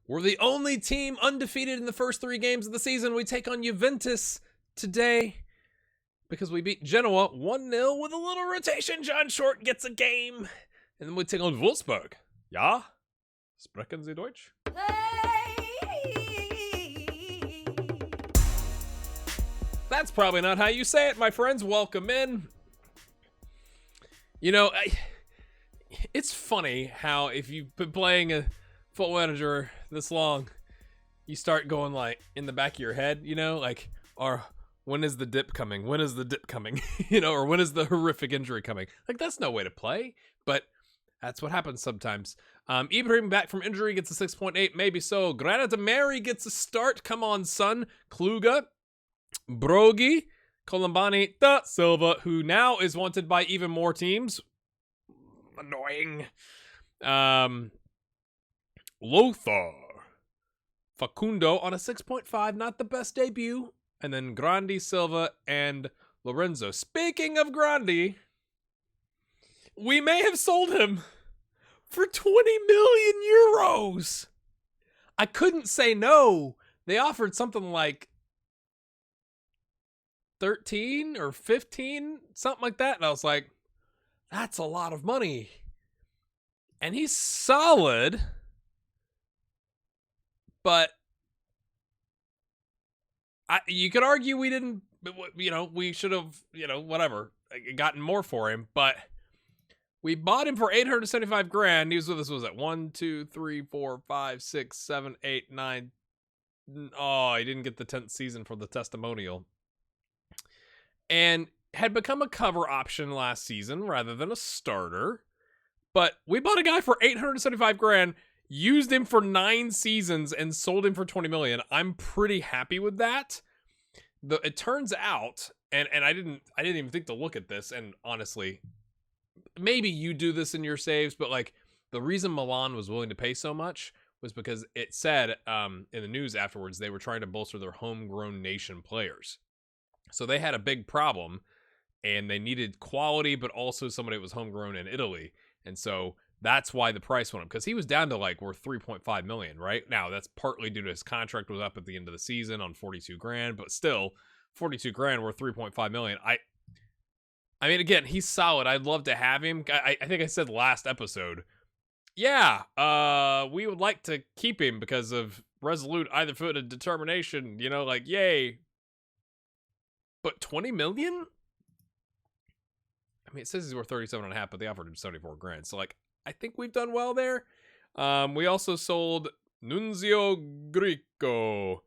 We're the only team undefeated in the first 3 games of the season. We take on Juventus today because we beat Genoa 1-0 with a little rotation. John Short gets a game. And then we take on Wolfsburg. Ja? Sprechen Sie Deutsch? That's probably not how you say it, my friends. Welcome in. You know, it's funny how if you've been playing a Football Manager this long, you start going like in the back of your head, you know, like, or when is the dip coming? When is the dip coming? You know, or when is the horrific injury coming? Like, that's no way to play, but that's what happens sometimes. Ibrahim back from injury gets a 6.8, maybe so. Granada Mary gets a start. Come on, son. Kluga, Brogi, Colombani, Da Silva, who now is wanted by even more teams. Annoying. Lothar, Facundo on a 6.5, not the best debut. And then Grandi, Silva, and Lorenzo. Speaking of Grandi, we may have sold him for 20 million euros. I couldn't say no. They offered something like 13 or 15, something like that. And I was like, that's a lot of money. And he's solid. But you could argue we didn't, you know, we should have, you know, whatever, gotten more for him. But we bought him for 875 grand. He was with us, what was that? 1, 2, 3, 4, 5, 6, 7, 8, 9. Oh, he didn't get the 10th season for the testimonial. And had become a cover option last season rather than a starter. But we bought a guy for 875 grand. Used him for 9 seasons and sold him for 20 million. I'm pretty happy with that. It turns out, and I didn't even think to look at this, and honestly, maybe you do this in your saves, but like the reason Milan was willing to pay so much was because it said in the news afterwards they were trying to bolster their homegrown nation players. So they had a big problem and they needed quality, but also somebody that was homegrown in Italy. And so that's why the price went up, because he was down to like worth 3.5 million, right? Now that's partly due to his contract was up at the end of the season on 42 grand, but still 42 grand worth 3.5 million. I mean, again, he's solid. I'd love to have him. I think I said last episode, yeah, we would like to keep him because of resolute either-footed determination, you know, like, yay. But 20 million? I mean, it says he's worth 37.5, but they offered him 74 grand. So like, I think we've done well there. We also sold Nunzio Grico,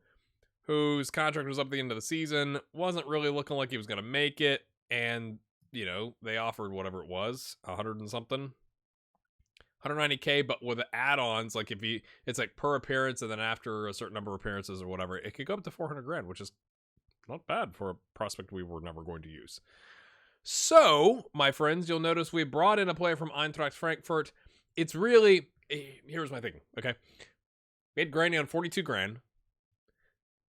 whose contract was up at the end of the season. Wasn't really looking like he was going to make it. And, you know, they offered whatever it was, 100 and something. 190K, but with add-ons, like it's like per appearance, and then after a certain number of appearances or whatever, it could go up to 400 grand, which is not bad for a prospect we were never going to use. So, my friends, you'll notice we brought in a player from Eintracht Frankfurt. It's really, here's my thinking, okay? We had Granny on 42 grand.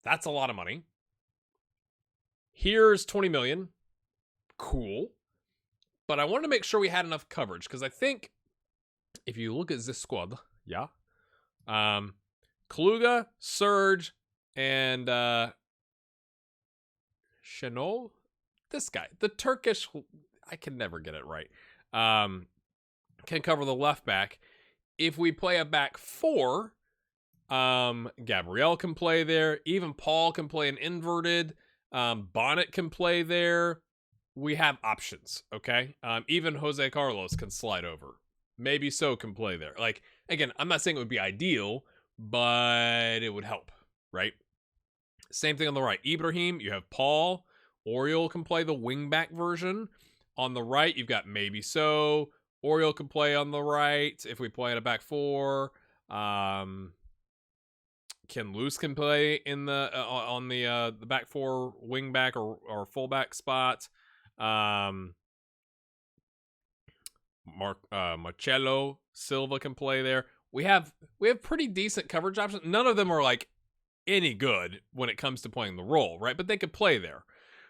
That's a lot of money. Here's 20 million. Cool. But I wanted to make sure we had enough coverage, because I think if you look at this squad, yeah, Kluga, Serge, and Chanel. This guy, the Turkish, I can never get it right, can cover the left back. If we play a back 4, Gabriel can play there. Even Paul can play an inverted. Bonnet can play there. We have options, okay? Even Jose Carlos can slide over. Maybe so can play there. Like, again, I'm not saying it would be ideal, but it would help, right? Same thing on the right. Ibrahim, you have Paul. Oriol can play the wingback version. On the right, you've got maybe so. Oriol can play on the right if we play in a back 4. Ken Luce can play in the on the back 4 wingback or fullback spot. Marcelo Silva can play there. We have pretty decent coverage options. None of them are like any good when it comes to playing the role, right? But they could play there.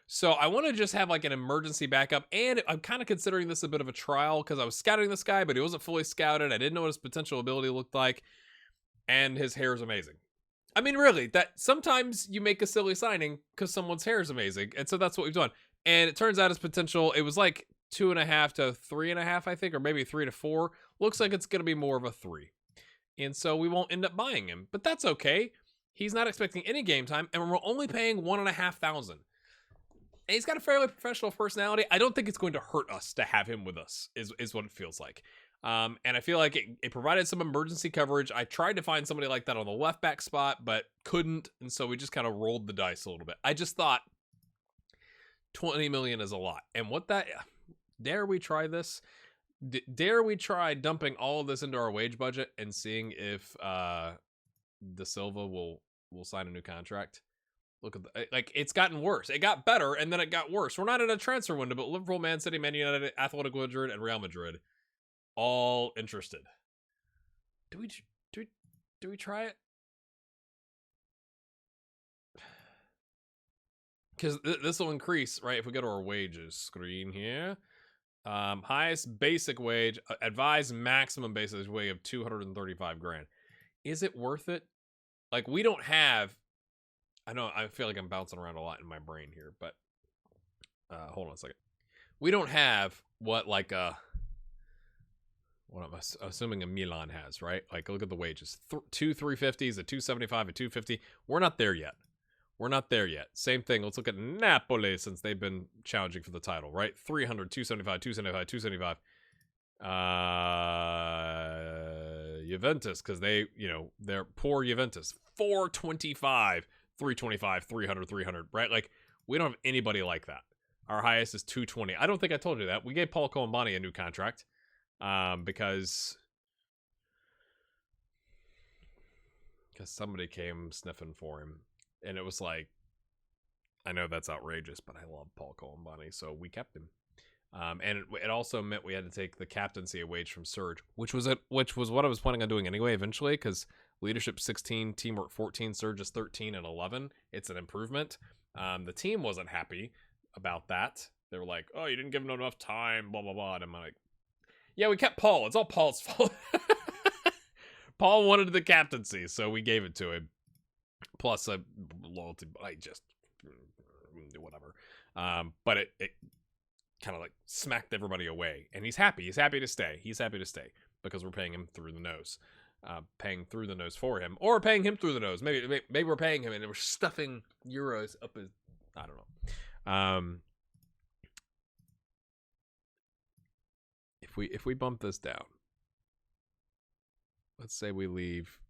So I want to just have like an emergency backup, and I'm kind of considering this a bit of a trial because I was scouting this guy, but he wasn't fully scouted. I didn't know what his potential ability looked like. and his hair is amazing. I mean, really, that sometimes you make a silly signing because someone's hair is amazing, and so that's what we've done. And it turns out his potential, it was like 2.5 to 3.5, I think, or maybe 3 to 4. Looks like it's going to be more of a 3. And so we won't end up buying him, but that's okay. He's not expecting any game time, and we're only paying $1,500. And he's got a fairly professional personality. I don't think it's going to hurt us to have him with us, is what it feels like. And I feel like it provided some emergency coverage. I tried to find somebody like that on the left back spot, but couldn't. And so we just kind of rolled the dice a little bit. I just thought 20 million is a lot. And dare we try this? Dare we try dumping all of this into our wage budget and seeing if Da Silva will sign a new contract? Look at it's gotten worse. It got better and then it got worse. We're not in a transfer window, but Liverpool, Man City, Man United, Athletic Madrid, and Real Madrid all interested. Do we try it? Because this will increase, right? If we go to our wages screen here, highest basic wage, advised maximum basic wage of 235 grand. Is it worth it? Like, we don't have. I know I feel like I'm bouncing around a lot in my brain here, but hold on a second. We don't have what I'm assuming a Milan has, right? Like, look at the wages. 350s, a 275, a 250. We're not there yet. Same thing. Let's look at Napoli, since they've been challenging for the title, right? 300, 275, 275, 275. Juventus, because they're poor Juventus. 425. 325, 300, 300, right? Like, we don't have anybody like that. Our highest is 220. I don't think I told you that. We gave Paul Colombani a new contract because somebody came sniffing for him. And it was like, I know that's outrageous, but I love Paul Colombani, so we kept him. And it also meant we had to take the captaincy wage from Serge, which was what I was planning on doing anyway eventually, because leadership 16, teamwork 14, Serge is 13 and 11. It's an improvement. The team wasn't happy about that. They were like, "Oh, you didn't give him enough time, blah blah blah." And I'm like, "Yeah, we kept Paul. It's all Paul's fault." Paul wanted the captaincy, so we gave it to him. Plus a loyalty, whatever. But it kind of like smacked everybody away, and he's happy. He's happy to stay. Because we're paying him through the nose. Paying through the nose for him, or paying him through the nose. Maybe we're paying him and we're stuffing euros up his. I don't know. If we bump this down, let's say we leave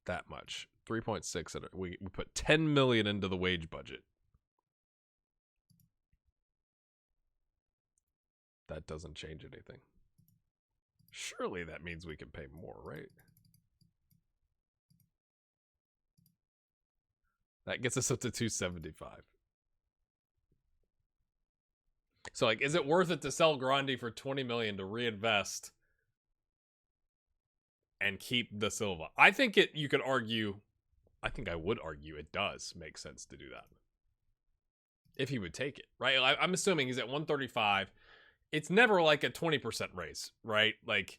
that much, 3.6, and we put 10 million into the wage budget. That doesn't change anything. Surely that means we can pay more, right? That gets us up to 275. So, like, is it worth it to sell Grandi for 20 million to reinvest and keep Da Silva? I think you could argue, I think I would argue it does make sense to do that. If he would take it, right? I'm assuming he's at 135. It's never like a 20% raise, right? Like,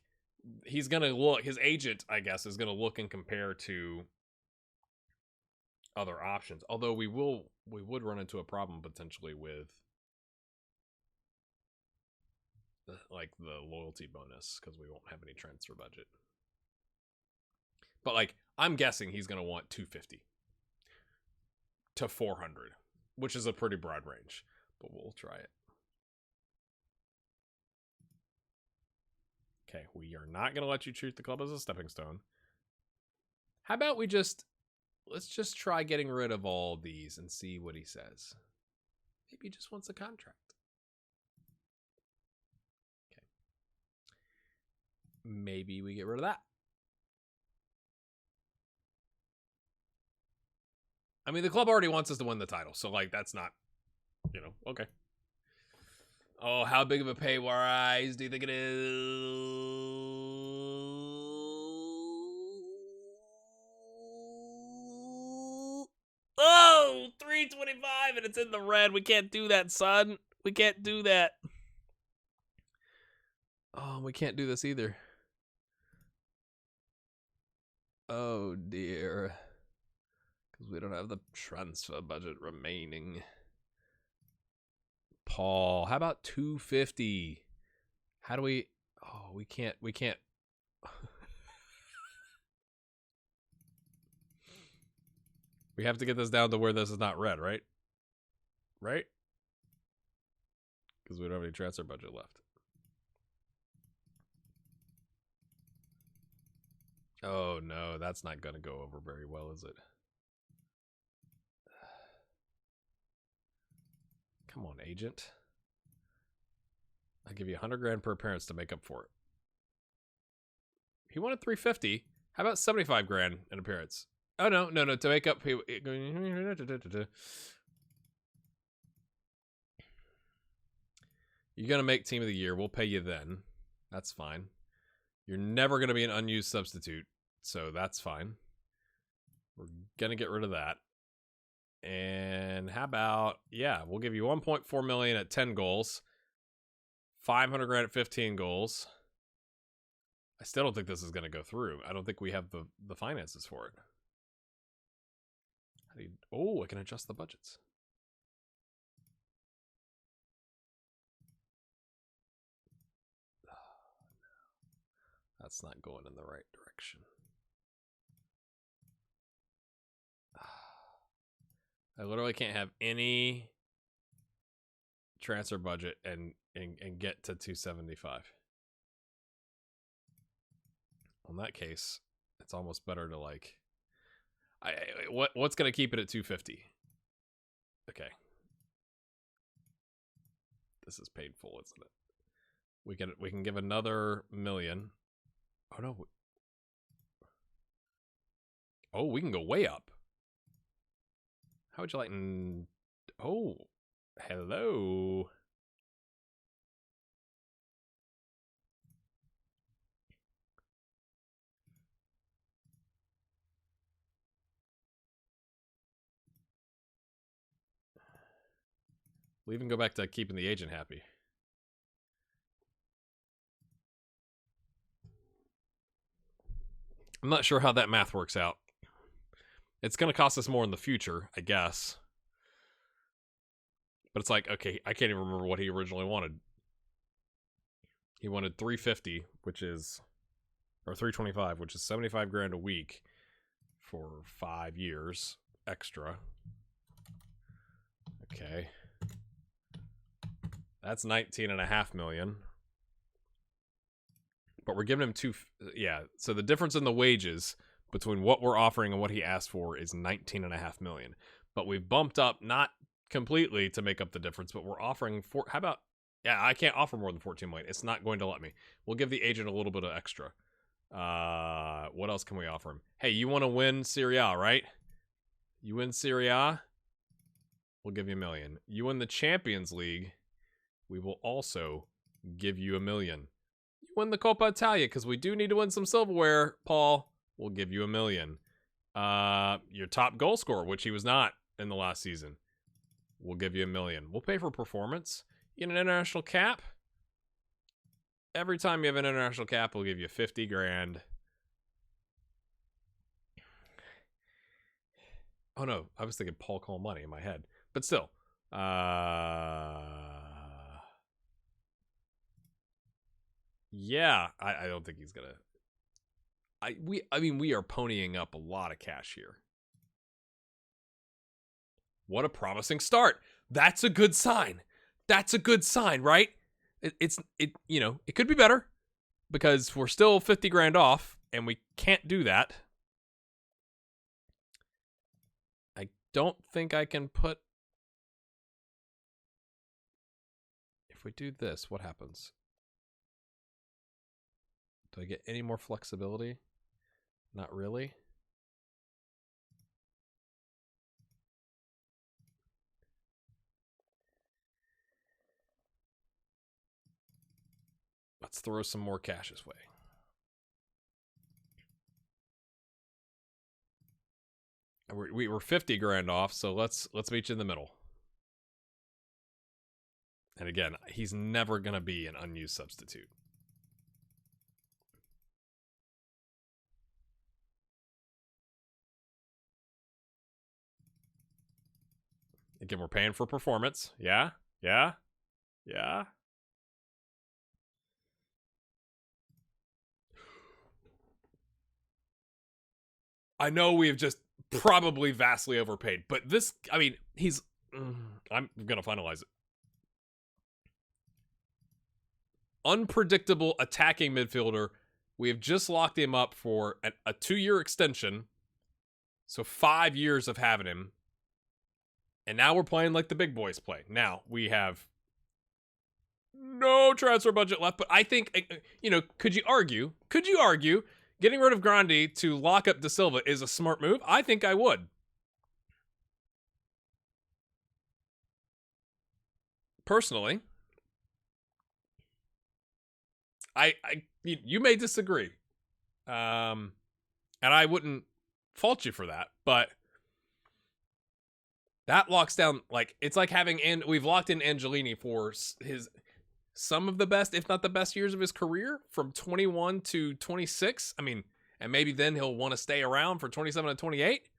he's going to look, his agent, I guess, is going to look and compare to other options. Although we would run into a problem potentially with the loyalty bonus, because we won't have any transfer budget. But like, I'm guessing he's going to want 250 to 400, which is a pretty broad range, but we'll try it. Okay, we are not going to let you treat the club as a stepping stone. How about let's just try getting rid of all these and see what he says. Maybe he just wants a contract. Okay. Maybe we get rid of that. I mean, the club already wants us to win the title, so like, that's not, okay. Oh, how big of a pay rise do you think it is? Oh, 325, and it's in the red. We can't do that, son. We can't do that. Oh, we can't do this either. Oh, dear. Because we don't have the transfer budget remaining. Paul, how about 250? How do we... Oh, we can't... We have to get this down to where this is not red, right? Right? Because we don't have any transfer budget left. Oh, no, that's not going to go over very well, is it? Come on, agent. I'll give you 100 grand per appearance to make up for it. He wanted 350. How about 75 grand an appearance? Oh, no, to make up. You're going to make team of the year. We'll pay you then. That's fine. You're never going to be an unused substitute, so that's fine. We're going to get rid of that. And how about, yeah, we'll give you 1.4 million at 10 goals. 500 grand at 15 goals. I still don't think this is going to go through. I don't think we have the finances for it. How do you, oh, I can adjust the budgets. That's not going in the right direction. I literally can't have any transfer budget and get to 275. In that case, it's almost better to like what's going to keep it at 250? Okay. This is painful, isn't it? We can give another million. Oh no. Oh, we can go way up. How would you like... Oh, hello. We'll even go back to keeping the agent happy. I'm not sure how that math works out. It's going to cost us more in the future, I guess. But it's like, okay, I can't even remember what he originally wanted. He wanted 350, which is, or 325, which is 75 grand a week for 5 years extra. Okay. That's 19.5 million. But we're giving him yeah. So the difference in the wages between what we're offering and what he asked for is 19.5 million. But we've bumped up, not completely to make up the difference, but we're offering how about, yeah, I can't offer more than 14 million. It's not going to let me. We'll give the agent a little bit of extra. What else can we offer him? Hey, you want to win Serie A, right? You win Serie A, we'll give you $1 million. You win the Champions League, we will also give you $1 million. You win the Coppa Italia, because we do need to win some silverware, Paul. We'll give you $1 million. Your top goal scorer, which he was not in the last season, we'll give you $1 million. We'll pay for performance. You get an international cap. Every time you have an international cap, we'll give you 50 grand. Oh no, I was thinking Paul Cole money in my head, but still. Yeah, I don't think he's gonna. I mean, we are ponying up a lot of cash here. What a promising start. That's a good sign. That's a good sign, right? You know, it could be better because we're still 50 grand off and we can't do that. I don't think I can put. If we do this, what happens? Do I get any more flexibility? Not really. Let's throw some more cash his way. We were 50 grand off, so let's meet you in the middle. And again, he's never going to be an unused substitute. Again, we're paying for performance. Yeah. Yeah. Yeah. I know we've just probably vastly overpaid, but this, I mean, I'm going to finalize it. Unpredictable attacking midfielder. We have just locked him up for a 2-year extension. So 5 years of having him. And now we're playing like the big boys play. Now we have no transfer budget left, but I think, could you argue getting rid of Grandi to lock up De Silva is a smart move? I think I would. Personally, you may disagree. And I wouldn't fault you for that, but that locks down, like, it's like having, and we've locked in Angelini for some of the best, if not the best years of his career, from 21 to 26. I mean, and maybe then he'll want to stay around for 27 and 28.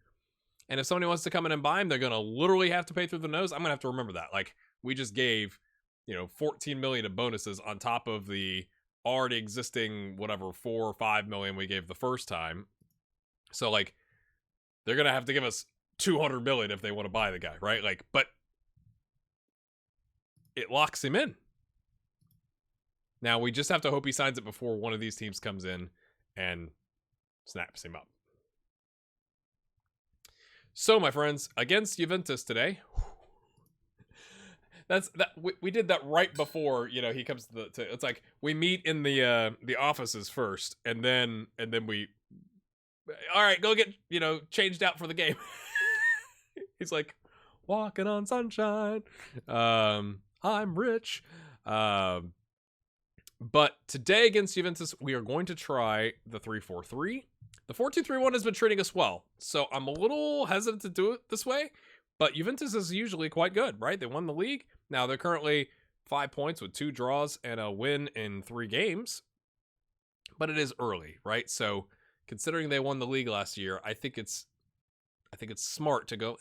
And if somebody wants to come in and buy him, they're going to literally have to pay through the nose. I'm going to have to remember that. Like, we just gave, 14 million of bonuses on top of the already existing, whatever, 4 or 5 million we gave the first time. So, like, they're going to have to give us 200 million if they want to buy the guy, right? Like, but it locks him in. Now, we just have to hope he signs it before one of these teams comes in and snaps him up. So, my friends, against Juventus today, we did that right before, he comes to it's like we meet in the offices first, and then we, all right, go get, changed out for the game. He's like, walking on sunshine. I'm rich. But today against Juventus, we are going to try the 3-4-3. The 4-2-3-1 has been treating us well, so I'm a little hesitant to do it this way. But Juventus is usually quite good, right? They won the league. Now they're currently 5 points with 2 draws and a win in 3 games. But it is early, right? So considering they won the league last year, I think it's smart to go,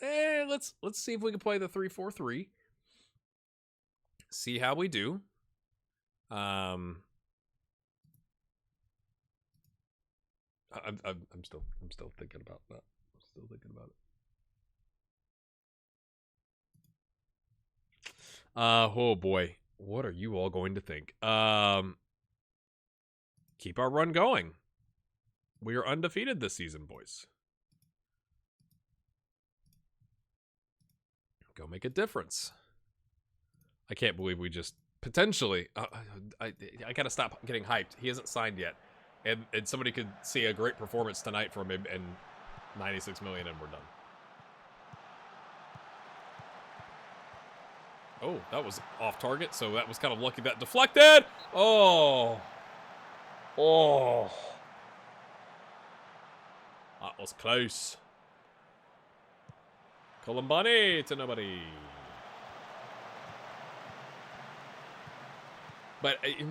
let's see if we can play the 3-4-3. See how we do. I'm still thinking about that. Oh boy, what are you all going to think? Keep our run going. We are undefeated this season, boys. Go make a difference. I can't believe we just potentially. I gotta stop getting hyped. He hasn't signed yet, and somebody could see a great performance tonight from him and 96 million, and we're done. Oh, that was off target, so that was kind of lucky that deflected. Oh, that was close. Columbani to nobody. But it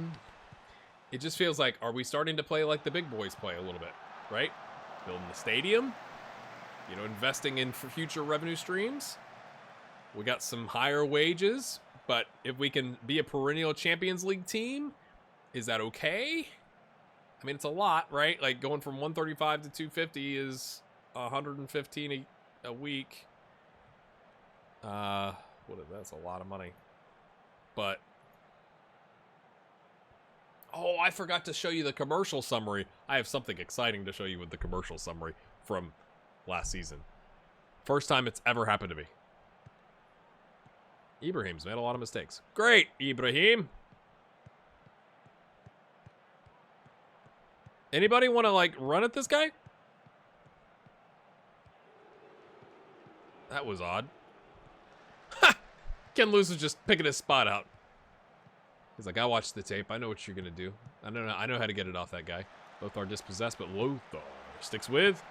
just feels like, are we starting to play like the big boys play a little bit, right? Building the stadium, investing in for future revenue streams. We got some higher wages, but if we can be a perennial Champions League team, is that okay? I mean, it's a lot, right? Like going from 135 to 250 is 115 a week. That's a lot of money. But oh, I forgot to show you the commercial summary. I have something exciting to show you with the commercial summary from last season. First time it's ever happened to me. Ibrahim's made a lot of mistakes. Great, Ibrahim. Anybody want to, run at this guy? That was odd. Ha! Ken Lewis is just picking his spot out. He's like, I watched the tape. I know what you're going to do. I know how to get it off that guy. Both are dispossessed, but Lothar sticks with.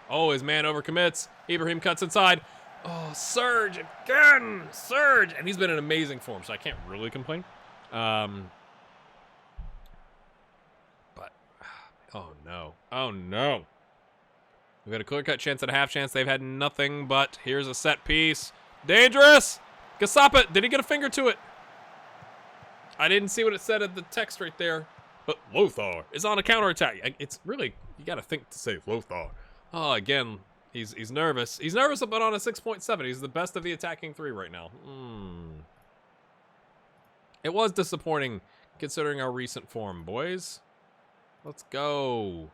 Oh, his man overcommits. Ibrahim cuts inside. Oh, Surge again! Surge! And he's been in amazing form, so I can't really complain. But, oh no. Oh no. We've had a clear-cut chance and a half chance. They've had nothing but, here's a set piece. Dangerous! Gasapa, did he get a finger to it? I didn't see what it said in the text right there. But Lothar is on a counterattack. It's really, you gotta think to say Lothar. Oh, again, he's nervous. He's nervous but on a 6.7. He's the best of the attacking three right now. It was disappointing considering our recent form, boys. Let's go.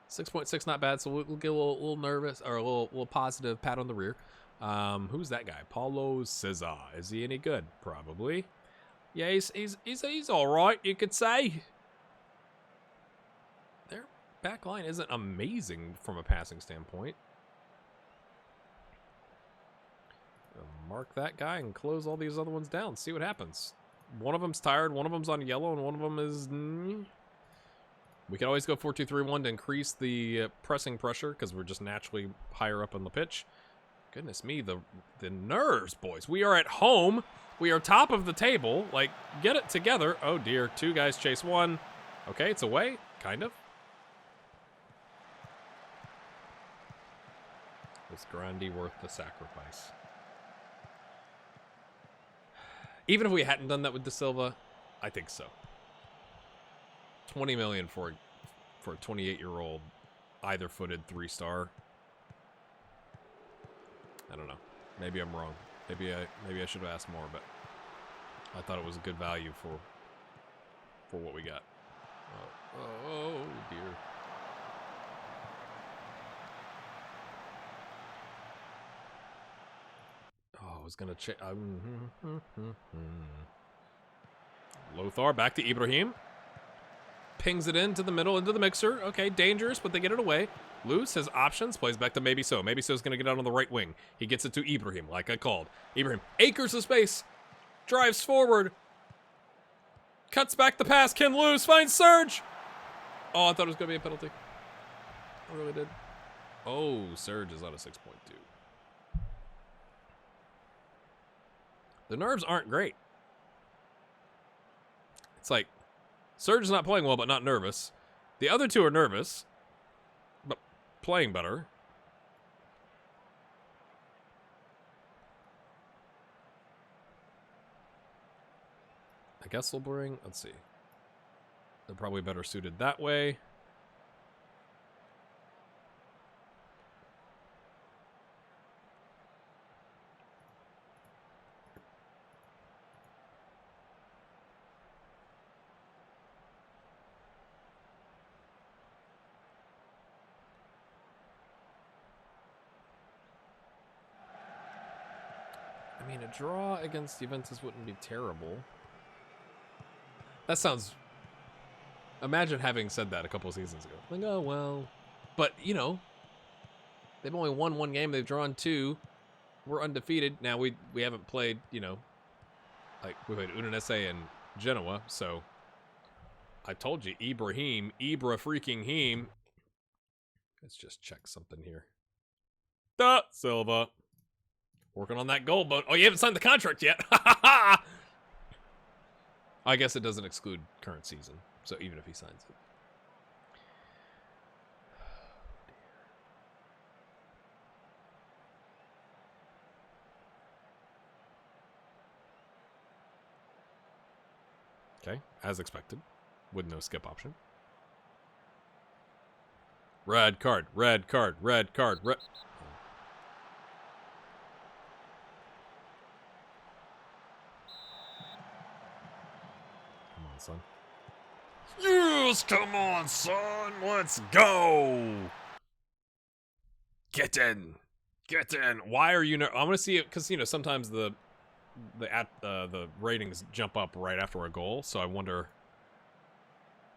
6.6, not bad, so we'll get a little nervous, or a little positive pat on the rear. Who's that guy? Paulo Cesar. Is he any good? Probably. Yeah, he's all right, you could say. Their back line isn't amazing from a passing standpoint. Mark that guy and close all these other ones down. See what happens. One of them's tired, one of them's on yellow, and one of them is... We can always go 4-2-3-1 to increase the pressing pressure because we're just naturally higher up on the pitch. Goodness me, the nerves, boys. We are at home. We are top of the table. Like, get it together. Oh, dear. Two guys chase one. Okay, it's away. Kind of. Was Grandi worth the sacrifice? Even if we hadn't done that with De Silva, I think so. 20 million for a 28-year-old either-footed 3-star. I don't know. Maybe I'm wrong. Maybe I should have asked more, but I thought it was a good value for what we got. Oh dear. Oh, I was gonna check. Lothar back to Ibrahim. Pings it into the middle, into the mixer. Okay, dangerous, but they get it away. Loose has options, plays back to Maybe So. Maybe So's going to get out on the right wing. He gets it to Ibrahim, like I called. Ibrahim, acres of space. Drives forward. Cuts back the pass. Can lose. Finds Serge. Oh, I thought it was going to be a penalty. I really did. Oh, Serge is on a 6.2. The nerves aren't great. It's like, Serge is not playing well, but not nervous. The other two are nervous, but playing better. I guess we'll bring, let's see. They're probably better suited that way. I mean, a draw against Juventus wouldn't be terrible. That sounds... Imagine having said that a couple of seasons ago. Like, oh, well. But, you know, they've only won one game. They've drawn two. We're undefeated. Now, we haven't played, you know, like, we played Udinese and Genoa. So, I told you, Ibrahim, Ibra-freaking-him. Let's just check something here. Da Silva. Working on that goal, but oh, you haven't signed the contract yet. I guess it doesn't exclude current season, so even if he signs it. Okay, as expected, with no skip option. Red card, red card, red card, red. Son. Yes, come on, son. Let's go. Get in. Get in. Why are you I want to see it because, you know, sometimes the ratings jump up right after a goal, so I wonder.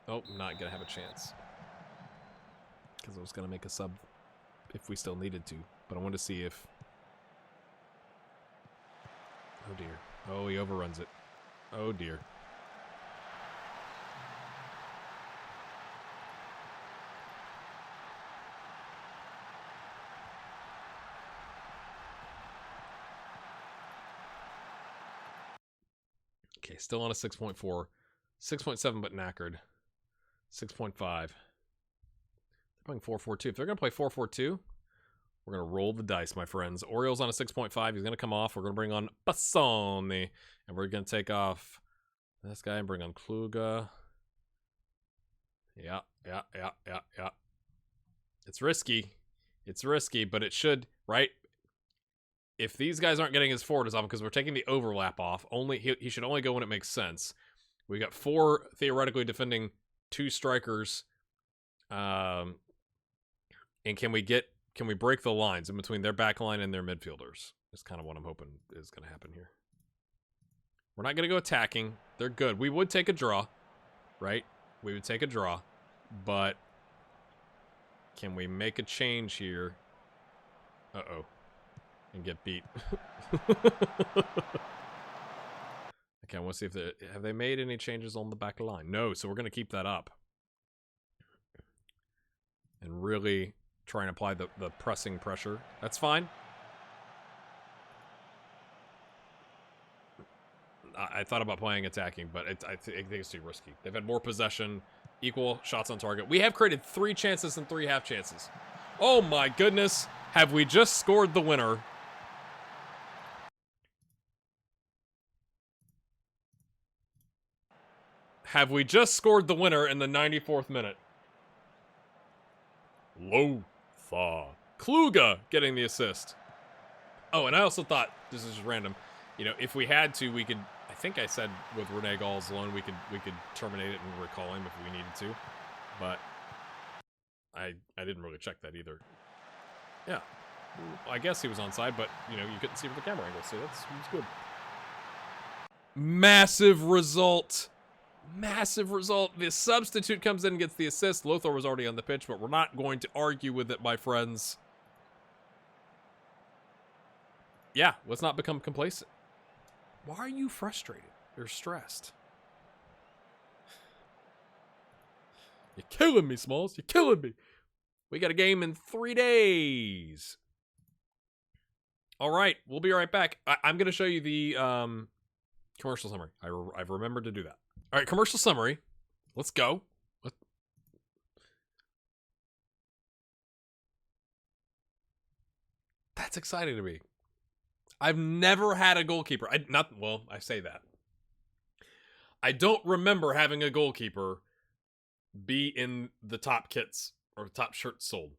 Oh, I'm not gonna have a chance because I was gonna make a sub if we still needed to, but I wanted to see if. Oh dear. Oh, he overruns it. Oh dear. Okay, still on a 6.4. 6.7, but knackered. 6.5. They're playing 4-4-2. If they're going to play 4-4-2, We're going to roll the dice, my friends. Orioles on a 6.5. He's going to come off. We're going to bring on Bassoni. And we're going to take off this guy and bring on Kluga. Yeah. It's risky. It's risky, but it should, right? If these guys aren't getting his forward off, because we're taking the overlap off, he should only go when it makes sense. We got 4 theoretically defending 2 strikers. And can we break the lines in between their back line and their midfielders? Is kind of what I'm hoping is going to happen here. We're not going to go attacking. They're good. We would take a draw, right? We would take a draw, but can we make a change here? Uh-oh. And get beat. Okay, I want to see if have they made any changes on the back line? No, so we're going to keep that up. And really try and apply the pressing pressure. That's fine. I thought about playing attacking, but I think it's too risky. They've had more possession, equal shots on target. We have created 3 chances and 3 half chances. Oh my goodness. Have we just scored the winner? Have we just scored the winner in the 94th minute? Lothar. Kluga getting the assist. Oh, and I also thought, this is just random, you know, if we had to, we could, I think I said with Rene Gall's loan, we could terminate it and recall him if we needed to. But I didn't really check that either. Yeah. I guess he was onside, but, you know, you couldn't see from the camera angle, so that's good. Massive result. Massive result. The substitute comes in and gets the assist. Lothar was already on the pitch, but we're not going to argue with it, my friends. Yeah, let's not become complacent. Why are you frustrated? You're stressed. You're killing me, Smalls. You're killing me. We got a game in 3 days. All right, we'll be right back. I'm going to show you the commercial summary. I've remembered to do that. All right, commercial summary. Let's go. That's exciting to me. I've never had a goalkeeper. I say that. I don't remember having a goalkeeper be in the top kits or top shirts sold.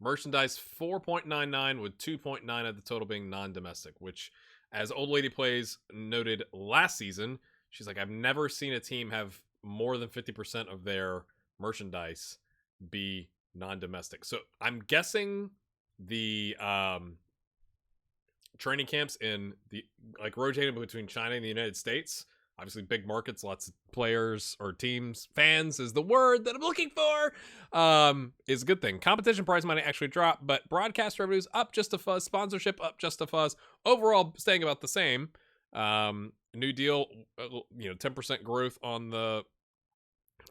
Merchandise 4.99 with 2.9 of the total being non-domestic, which, as Old Lady Plays noted last season, she's like, I've never seen a team have more than 50% of their merchandise be non-domestic. So I'm guessing the training camps in the rotating between China and the United States, obviously big markets, lots of players or teams, fans is the word that I'm looking for, is a good thing. Competition prize money actually dropped, but broadcast revenues up just a fuzz, sponsorship up just a fuzz, overall staying about the same. New deal, 10% growth on the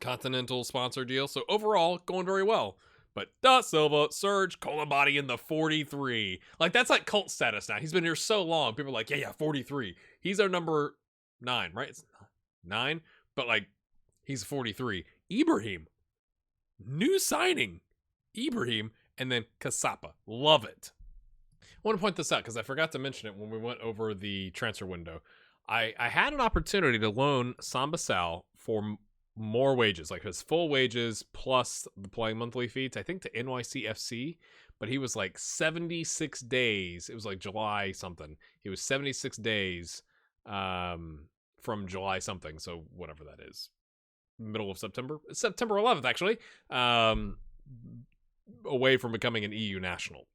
Continental sponsor deal, so overall going very well. But Da Silva, Serge Colabati in the 43. Like, that's like cult status now. He's been here so long. People are like, yeah, 43. He's our number 9, right? It's 9, but like, he's 43. Ibrahim, new signing. Ibrahim, and then Kasapa. Love it. I want to point this out because I forgot to mention it when we went over the transfer window. I had an opportunity to loan Samba Sal for more wages, like his full wages plus the playing monthly fees, I think to NYC FC, but he was like 76 days. It was like July something. He was 76 days from July something, so whatever that is. Middle of September. September 11th, actually. Away from becoming an EU national.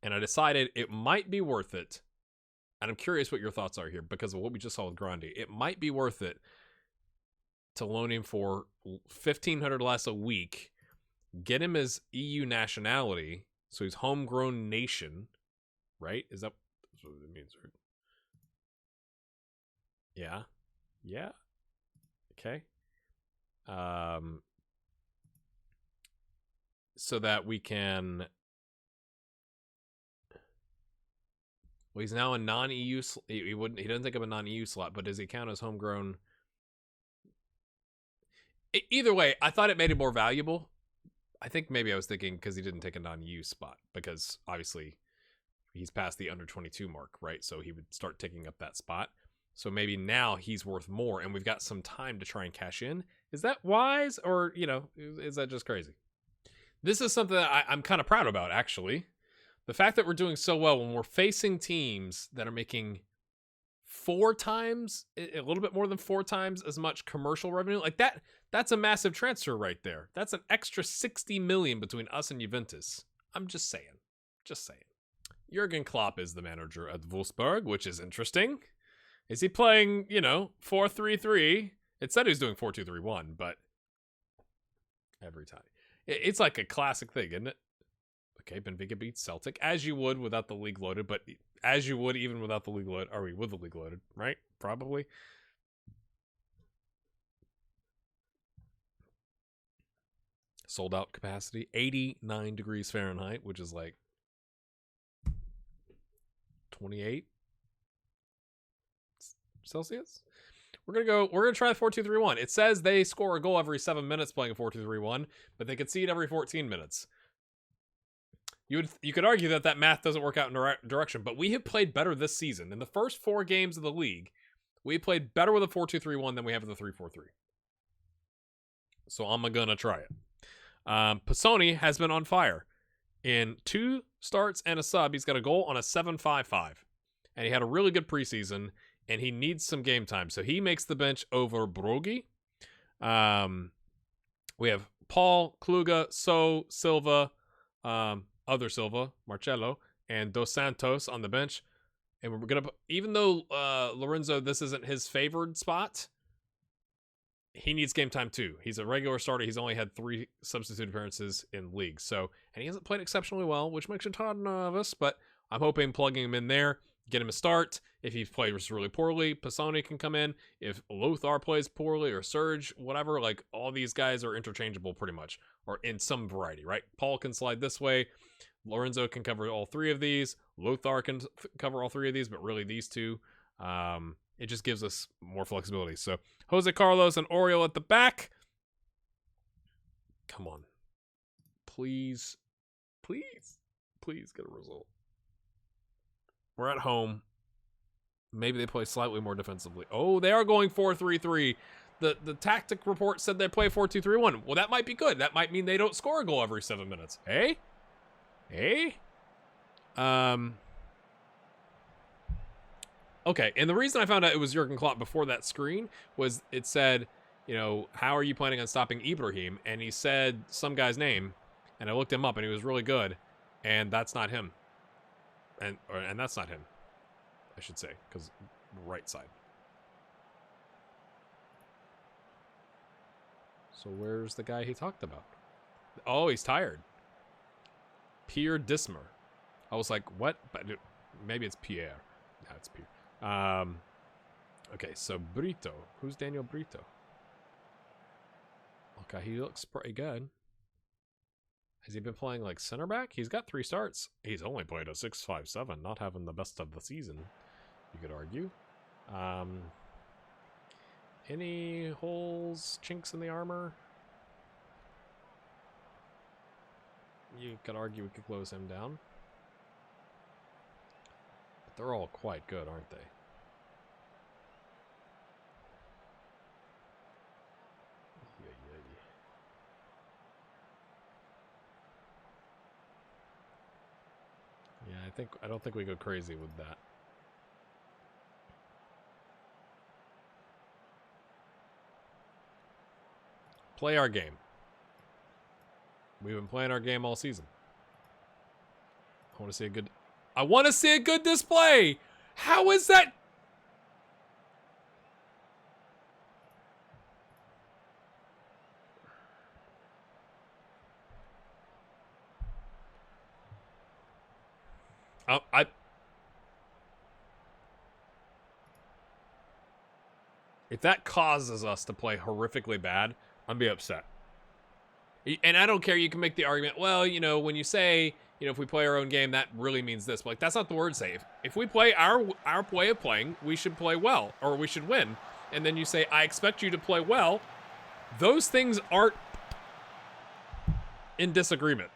And I decided it might be worth it, and I'm curious what your thoughts are here because of what we just saw with Grandi. It might be worth it to loan him for $1,500 less a week, get him his EU nationality, so he's homegrown nation, right? Is that what it means, right? Yeah. Okay. So that we can. Well, he's now a non-EU. He doesn't take up a non-EU slot, but does he count as homegrown? Either way, I thought it made it more valuable. I think maybe I was thinking because he didn't take a non-U spot, because obviously he's past the under 22 mark, right? So he would start taking up that spot. So maybe now he's worth more, and we've got some time to try and cash in. Is that wise, or, you know, is that just crazy? This is something that I'm kind of proud about, actually. The fact that we're doing so well when we're facing teams that are making 4 times, a little bit more than 4 times as much commercial revenue, like that's a massive transfer right there. That's an extra 60 million between us and Juventus. I'm just saying. Jurgen Klopp is the manager at Wolfsburg, which is interesting. Is he playing, 4-3-3? It said he was doing 4-2-3-1, but every time. It's like a classic thing, isn't it? Okay, Benfica beats Celtic, as you would without the league loaded, but as you would even without the league loaded. Are we with the league loaded, right? Probably. Sold out capacity, 89 degrees Fahrenheit, which is like 28 Celsius. We're gonna try the 4-2-3-1. It says they score a goal every 7 minutes playing a 4-2-3-1, but they concede every 14 minutes. You could argue that math doesn't work out in direction, but we have played better this season. In the first 4 games of the league, we played better with a 4-2-3-1 than we have with a 3-4-3. So I'm gonna try it. Pisoni has been on fire. In 2 starts and a sub, he's got a goal on a 7.55. And he had a really good preseason, and he needs some game time. So he makes the bench over Brogi. We have Paul, Kluga, So, Silva, other Silva, Marcello, and Dos Santos on the bench. And we're going to, even though Lorenzo, this isn't his favored spot, he needs game time too. He's a regular starter. He's only had 3 substitute appearances in league. So, and he hasn't played exceptionally well, which makes you Todd nervous, but I'm hoping plugging him in there, get him a start. If he plays really poorly, Pisoni can come in. If Lothar plays poorly, or Serge, whatever, like all these guys are interchangeable pretty much, or in some variety, right? Paul can slide this way. Lorenzo can cover all 3 of these. Lothar can cover all 3 of these, but really these 2. It just gives us more flexibility. So Jose Carlos and Oriol at the back. Come on. Please get a result. We're at home. Maybe they play slightly more defensively. Oh, they are going 4-3-3. The tactic report said they play 4-2-3-1. Well, that might be good. That might mean they don't score a goal every 7 minutes. Hey? Okay, and the reason I found out it was Jurgen Klopp before that screen was it said, how are you planning on stopping Ibrahim? And he said some guy's name, and I looked him up, and he was really good, and that's not him. And that's not him, I should say, because right side. So where's the guy he talked about? Oh, he's tired. Pierre Dismer. I was like, what? But maybe it's Pierre. No, it's Pierre. Okay, so Brito. Who's Daniel Brito? Okay, he looks pretty good. Has he been playing like center back? He's got 3 starts. He's only played a 6.57, not having the best of the season, you could argue. Any holes, chinks in the armor? You could argue we could close him down. But they're all quite good, aren't they? Yeah, I don't think we go crazy with that. Play our game. We've been playing our game all season. I want to see a good display. How is that? If that causes us to play horrifically bad, I'm gonna be upset. And I don't care, you can make the argument, well, when you say, if we play our own game, that really means this. But like, that's not the word say. If we play our way of playing, we should play well, or we should win. And then you say, I expect you to play well. Those things aren't... in disagreement.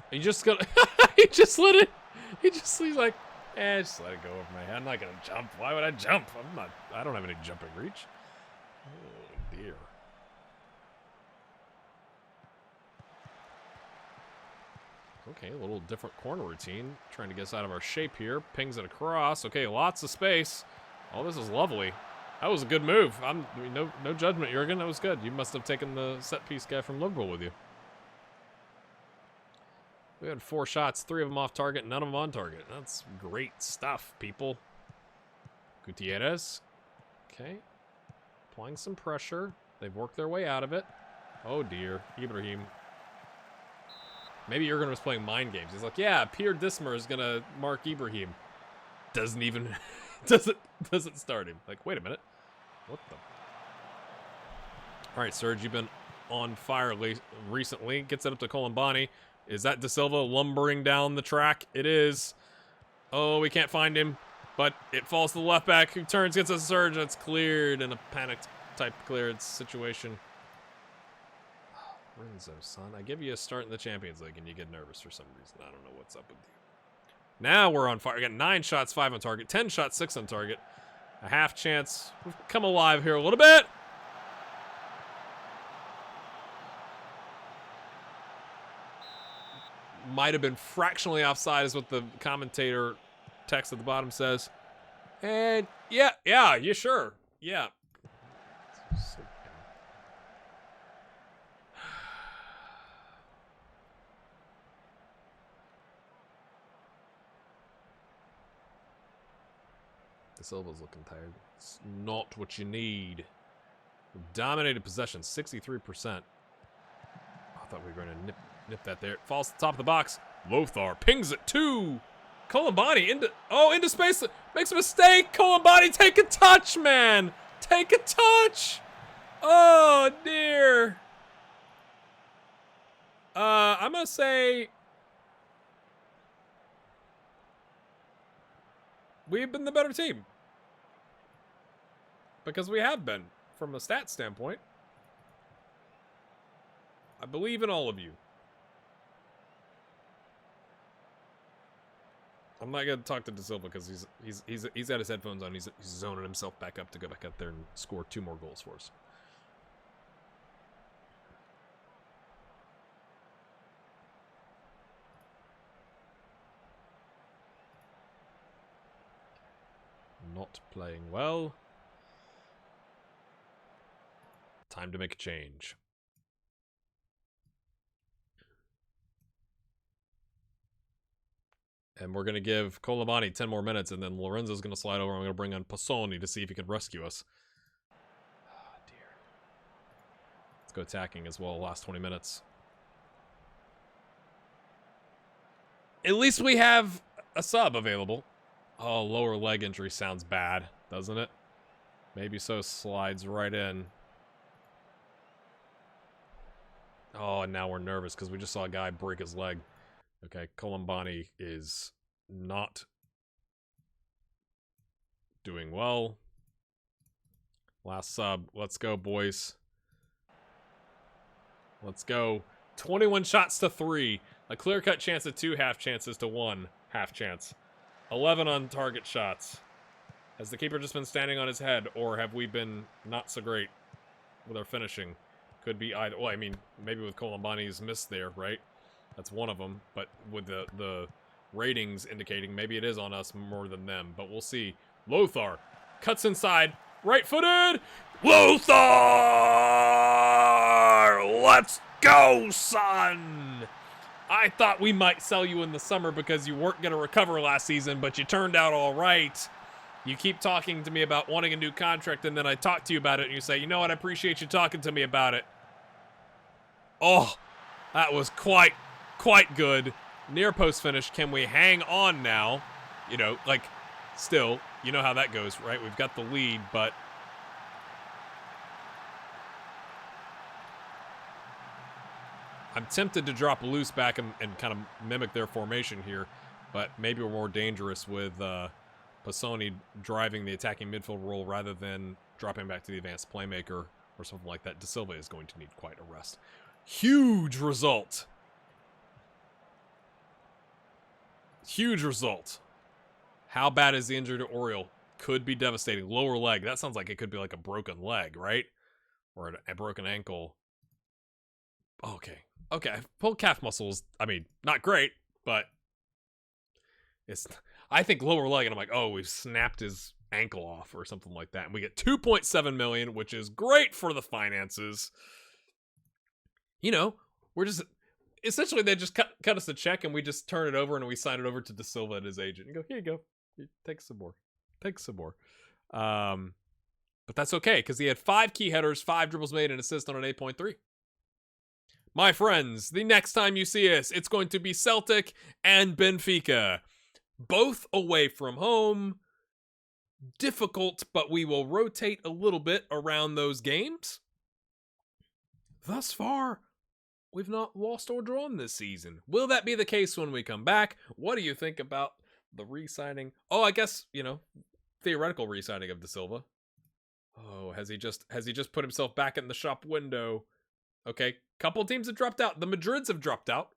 He just got. He just let it. He's like, just let it go over my head. I'm not gonna jump. Why would I jump? I don't have any jumping reach. Oh dear. Okay, a little different corner routine. Trying to get us out of our shape here. Pings it across. Okay, lots of space. Oh, this is lovely. That was a good move. No judgment, Jurgen. That was good. You must have taken the set piece guy from Liverpool with you. We had 4 shots, 3 of them off target, none of them on target. That's great stuff, people. Gutierrez. Okay. Applying some pressure. They've worked their way out of it. Oh, dear. Ibrahim. Maybe Jurgen was playing mind games. He's like, yeah, Pierre Dismer is going to mark Ibrahim. Doesn't even... doesn't start him. Like, wait a minute. What the... All right, Serge, you've been on fire recently. Gets it up to Colombani. Is that De Silva lumbering down the track? It is. Oh, we can't find him. But it falls to the left back, who turns, gets a surge. That's cleared in a panicked type clearance situation. Renzo, son. I give you a start in the Champions League and you get nervous for some reason. I don't know what's up with you. Now we're on fire. We got 9 shots, 5 on target. 10 shots, 6 on target. A half chance. We've come alive here a little bit. Might have been fractionally offside is what the commentator text at the bottom says. And yeah, you sure. Yeah. De Silva's looking tired. It's not what you need. Dominated possession, 63%. I thought we were going to nip that there. Falls to the top of the box. Lothar pings it to Colombani into space. Makes a mistake. Colombani, take a touch, man. Take a touch. Oh, dear. I'm going to say we've been the better team. Because we have been, from a stats standpoint. I believe in all of you. I'm not gonna talk to De Silva because he's got his headphones on. He's zoning himself back up to go back out there and score 2 more goals for us. Not playing well. Time to make a change. And we're going to give Colombani 10 more minutes, and then Lorenzo's going to slide over. I'm going to bring on Passoni to see if he can rescue us. Oh, dear. Let's go attacking as well, last 20 minutes. At least we have a sub available. Oh, lower leg injury sounds bad, doesn't it? Maybe so slides right in. Oh, and now we're nervous because we just saw a guy break his leg. Okay, Colombani is not doing well. Last sub. Let's go, boys. Let's go. 21 shots to 3. A clear-cut chance of 2 half chances to 1 half chance. 11 on target shots. Has the keeper just been standing on his head, or have we been not so great with our finishing? Could be either. Well, I mean, maybe with Colombani's miss there, right? That's one of them, but with the ratings indicating maybe it is on us more than them, but we'll see. Lothar cuts inside, right-footed. Lothar! Let's go, son! I thought we might sell you in the summer because you weren't going to recover last season, but you turned out all right. You keep talking to me about wanting a new contract, and then I talk to you about it, and you say, you know what, I appreciate you talking to me about it. Oh, that was quite good. Near post finish. Can we hang on now? You know, like, still, you know how that goes, right? We've got the lead, but I'm tempted to drop loose back and kind of mimic their formation here, but maybe we're more dangerous with Pisoni driving the attacking midfield role rather than dropping back to the advanced playmaker or something like that. De Silva is going to need quite a rest. Huge result. Huge result. How bad is the injury to Oriole? Could be devastating. Lower leg. That sounds like it could be like a broken leg, right? Or a broken ankle. Okay. Okay. Pulled calf muscles. I mean, not great, but it's. I think lower leg, and I'm like, oh, we've snapped his ankle off or something like that. And we get 2.7 million, which is great for the finances. You know, we're just essentially they just cut us a check and we just turn it over and we sign it over to De Silva and his agent and go, here you go. Take some more. Take some more. But that's okay because he had 5 key headers, 5 dribbles made, and assist on an 8.3. My friends, the next time you see us, it's going to be Celtic and Benfica. Both away from home. Difficult, but we will rotate a little bit around those games. Thus far, we've not lost or drawn this season. Will that be the case when we come back? What do you think about the re-signing? Oh, I guess, theoretical re-signing of De Silva. Oh, has he just put himself back in the shop window? Okay, couple teams have dropped out. The Madrids have dropped out.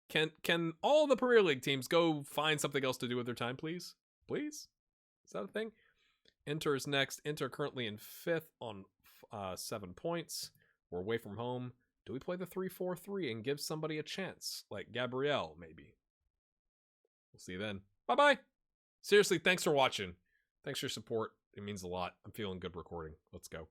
Can all the Premier League teams go find something else to do with their time, please? Please? Is that a thing? Inter is next. Inter currently in 5th on 7 points. We're away from home. Do we play the 3-4-3 and give somebody a chance? Like Gabriel, maybe. We'll see you then. Bye-bye. Seriously, thanks for watching. Thanks for your support. It means a lot. I'm feeling good recording. Let's go.